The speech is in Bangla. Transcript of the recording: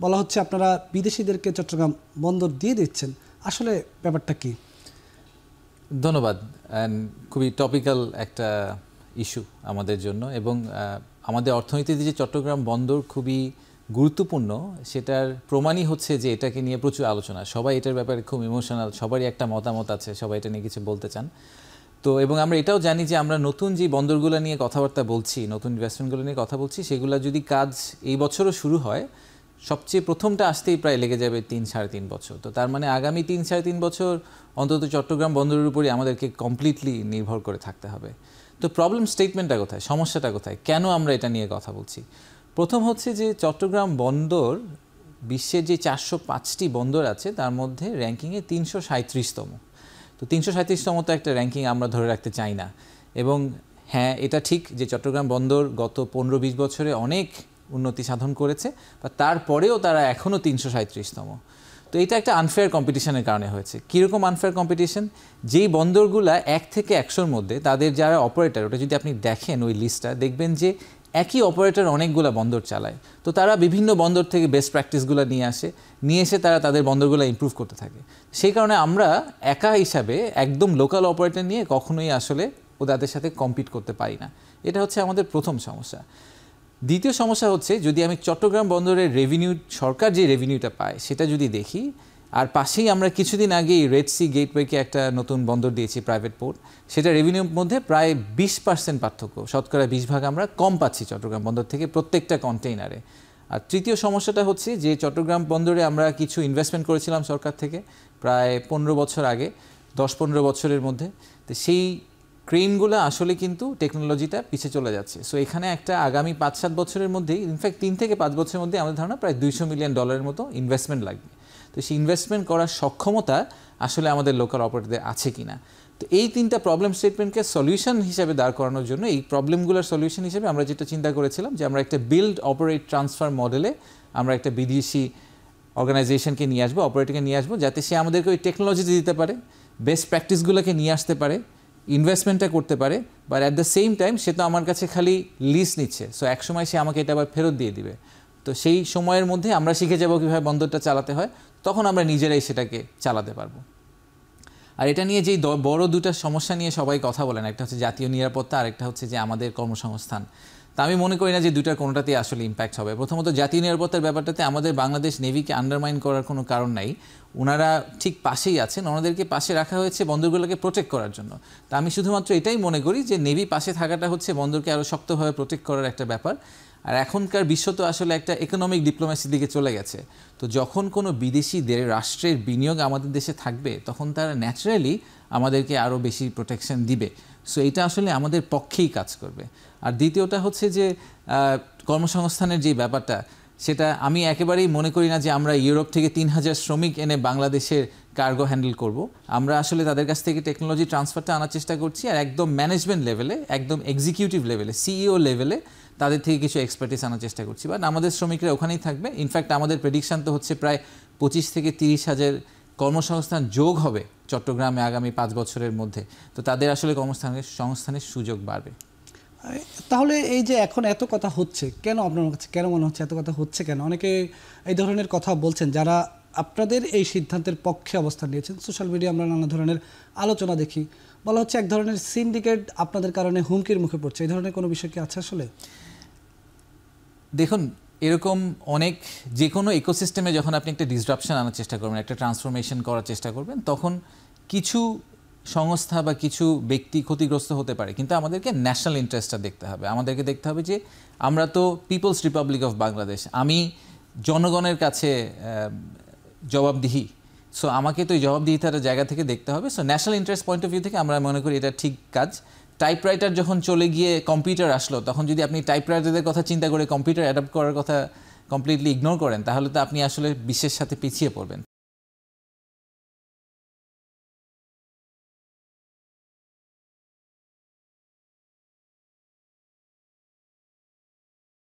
বলা হচ্ছে আপনারা বিদেশিদেরকে চট্টগ্রাম বন্দর দিয়ে দিচ্ছেন, আসলে ব্যাপারটা কি? ধন্যবাদ। খুবই টপিক্যাল একটা ইস্যু আমাদের জন্য, এবং আমাদের অর্থনীতিতে যে চট্টগ্রাম বন্দর খুবই গুরুত্বপূর্ণ সেটার প্রমাণই হচ্ছে যে এটাকে নিয়ে প্রচুর আলোচনা, সবাই এটার ব্যাপারে খুব ইমোশনাল, সবারই একটা মতামত আছে, সবাই এটা নিয়ে কিছু বলতে চান। তো এবং আমরা এটাও জানি যে আমরা নতুন যে বন্দরগুলো নিয়ে কথাবার্তা বলছি, নতুন ইনভেস্টমেন্টগুলো নিয়ে কথা বলছি, সেগুলো যদি কাজ এই বছরও শুরু হয়, সবচেয়ে প্রথমটা আসতেই প্রায় লেগে যাবে 3-3.5 বছর। তো তার মানে আগামী 3-3.5 বছর অন্তত চট্টগ্রাম বন্দরের উপরই আমাদেরকে কমপ্লিটলি নির্ভর করে থাকতে হবে। তো প্রবলেম স্টেটমেন্টটা কোথায়, সমস্যাটা কোথায়, কেন আমরা এটা নিয়ে কথা বলছি? প্রথম হচ্ছে যে চট্টগ্রাম বন্দর বিশ্বের যে 405টি বন্দর আছে তার মধ্যে র্যাঙ্কিংয়ে 337তম। তো 337তম তো একটা র্যাঙ্কিং আমরা ধরে রাখতে চাই না। এবং হ্যাঁ, এটা ঠিক যে চট্টগ্রাম বন্দর গত 15-20 বছরে অনেক উন্নতি সাধন করেছে, বা তারপরেও তারা এখনও 337তম। তো এটা একটা আনফেয়ার কম্পিটিশনের কারণে হয়েছে। কীরকম আনফেয়ার কম্পিটিশন? যেই বন্দরগুলা 1 থেকে 100-র মধ্যে, তাদের যারা অপারেটর, ওটা যদি আপনি দেখেন ওই লিস্টটা, দেখবেন যে একই অপারেটর অনেকগুলো বন্দর চালায়। তো তারা বিভিন্ন বন্দর থেকে বেস্ট প্র্যাকটিসগুলো নিয়ে এসে তারা তাদের বন্দরগুলো ইমপ্রুভ করতে থাকে। সেই কারণে আমরা একা হিসাবে একদম লোকাল অপারেটর নিয়ে কখনোই আসলে তাদের সাথে কম্পিট করতে পারি না। এটা হচ্ছে আমাদের প্রথম সমস্যা। দ্বিতীয় সমস্যা হচ্ছে, যদি আমি চট্টগ্রাম বন্দরের রেভিনিউ, সরকার যে রেভিনিউটা পায় সেটা যদি দেখি, আর পাশেই আমরা কিছুদিন আগেই রেড সি গেটওয়েকে একটা নতুন বন্দর দিয়েছি, প্রাইভেট পোর্ট, সেটা রেভিনিউর মধ্যে প্রায় 20% পার্থক্য, শতকরা 20 ভাগ আমরা কম পাচ্ছি চট্টগ্রাম বন্দর থেকে প্রত্যেকটা কন্টেইনারে। আর তৃতীয় সমস্যাটা হচ্ছে যে চট্টগ্রাম বন্দরে আমরা কিছু ইনভেস্টমেন্ট করেছিলাম সরকার থেকে প্রায় 15 বছর আগে, 10-15 বছরের মধ্যে। তো সেই ক্রেনগুলো আসলে কিন্তু টেকনোলজিটা পিছিয়ে চলে যাচ্ছে। সো এখানে একটা আগামী 5-7 বছরের মধ্যেই, ইনফ্যাক্ট 3 থেকে 5 বছরের মধ্যে আমাদের ধারণা প্রায় $200 মিলিয়ন মতো ইনভেস্টমেন্ট লাগবে। তো সেই ইনভেস্টমেন্ট করার সক্ষমতা আসলে আমাদের লোকাল অপারেটরদের আছে কিনা। তো এই 3টা প্রবলেম স্টেটমেন্টকে সলিউশন হিসেবে দাঁড় করানোর জন্য, এই প্রবলেমগুলোর সলিউশন হিসেবে আমরা যেটা চিন্তা করেছিলাম যে আমরা একটা বিল্ড অপারেট ট্রান্সফার মডেলে আমরা একটা বিদেশি অর্গানাইজেশনকে নিয়ে আসবো, অপারেটরকে নিয়ে আসবো, যাতে সে আমাদেরকে ওই টেকনোলজিটা দিতে পারে, বেস্ট প্র্যাকটিসগুলোকে নিয়ে আসতে পারে, ইনভেস্টমেন্টটা করতে পারে, but at the same time সে তো আমার কাছে খালি লিজ নিচ্ছে। সো এক সময় সে আমাকে এটা আবার ফেরত দিয়ে দিবে। তো সেই সময়ের মধ্যে আমরা শিখে যাব কীভাবে বন্দরটা চালাতে হয়, তখন আমরা নিজেরাই সেটাকে চালাতে পারবো। আর এটা নিয়ে যেই বড় দুটা সমস্যা নিয়ে সবাই কথা বলেন, একটা হচ্ছে জাতীয় নিরাপত্তা, আর একটা হচ্ছে যে আমাদের কর্মসংস্থান। তা আমি মনে করি না যে দুটার কোনোটাতেই আসলে ইম্প্যাক্ট হবে। প্রথমত জাতীয় নিরাপত্তার ব্যাপারটাতে আমাদের বাংলাদেশ নেভিকে আন্ডারমাইন করার কোনো কারণ নাই। ওনারা ঠিক পাশেই আছেন, ওনাদেরকে পাশে রাখা হয়েছে বন্দরগুলোকে প্রোটেক্ট করার জন্য। তা আমি শুধুমাত্র এটাই মনে করি যে নেভি পাশে থাকাটা হচ্ছে বন্দরকে আরও শক্তভাবে প্রোটেক্ট করার একটা ব্যাপার। আর এখনকার বিশ্ব তো আসলে একটা ইকোনমিক ডিপ্লোম্যাসির দিকে চলে গেছে। তো যখন কোনো বিদেশি রাষ্ট্রের বিনিয়োগ আমাদের দেশে থাকবে, তখন তারা ন্যাচারালি আমাদেরকে আরও বেশি প্রোটেকশন দিবে। সো এটা আসলে আমাদের পক্ষেই কাজ করবে। আর দ্বিতীয়টা হচ্ছে যে কর্মসংস্থানের যে ব্যাপারটা, সেটা আমি একেবারেই মনে করি না যে আমরা ইউরোপ থেকে 3000 শ্রমিক এনে বাংলাদেশের কার্গো হ্যান্ডেল করব। আমরা আসলে তাদের কাছ থেকে টেকনোলজি ট্রান্সফারটা আনার চেষ্টা করছি, আর একদম ম্যানেজমেন্ট লেভেলে, একদম এক্সিকিউটিভ লেভেলে, সিইও লেভেলে তাদের থেকে কিছু এক্সপার্টিস আনার চেষ্টা করছি। বাট আমাদের শ্রমিকরা ওখানেই থাকবে। ইনফ্যাক্ট আমাদের প্রেডিকশান তো হচ্ছে প্রায় 25 থেকে 30 হাজার কর্মসংস্থান যোগ হবে চট্টগ্রামে আগামী 5 বছরের মধ্যে। তো তাদের আসলে কর্মসংস্থানের সুযোগ বাড়বে। তাহলে এই যে এখন এত কথা হচ্ছে কেন, আপনার কাছে কেন মনে হচ্ছে এত কথা হচ্ছে কেন? অনেকে এই ধরনের কথা বলছেন যারা আপনাদের এই সিদ্ধান্তের পক্ষে অবস্থান নিয়েছেন। সোশ্যাল মিডিয়া আমরা নানা ধরনের আলোচনা দেখি, বলা হচ্ছে এক ধরনের সিন্ডিকেট আপনাদের কারণে হুমকির মুখে পড়ছে। এই ধরনের কোনো বিষয় কি আছে আসলে? দেখুন, এরকম অনেক, যে কোনো ইকোসিস্টেমে যখন আপনি একটা ডিসরাপশন আনার চেষ্টা করবেন, একটা ট্রান্সফরমেশন করার চেষ্টা করবেন, তখন কিছু সংস্থা বা কিছু ব্যক্তি ক্ষতিগ্রস্ত হতে পারে। কিন্তু আমাদেরকে ন্যাশনাল ইন্টারেস্টটা দেখতে হবে। আমাদেরকে দেখতে হবে যে আমরা তো পিপলস রিপাবলিক অফ বাংলাদেশ, আমি জনগণের কাছে জবাবদিহি। সো আমাকে তো এই জবাবদিহিতার জায়গা থেকে দেখতে হবে। So national interest point of view থেকে আমরা মনে করি এটা ঠিক কাজ। টাইপরাইটার যখন চলে গিয়ে কম্পিউটার আসলো, তখন যদি আপনি টাইপরাইটারদের কথা চিন্তা করে কম্পিউটার অ্যাডাপ্ট করার কথা কমপ্লিটলি ইগনোর করেন, তাহলে তো আপনি আসলে বিশ্বের সাথে পিছিয়ে পড়বেন।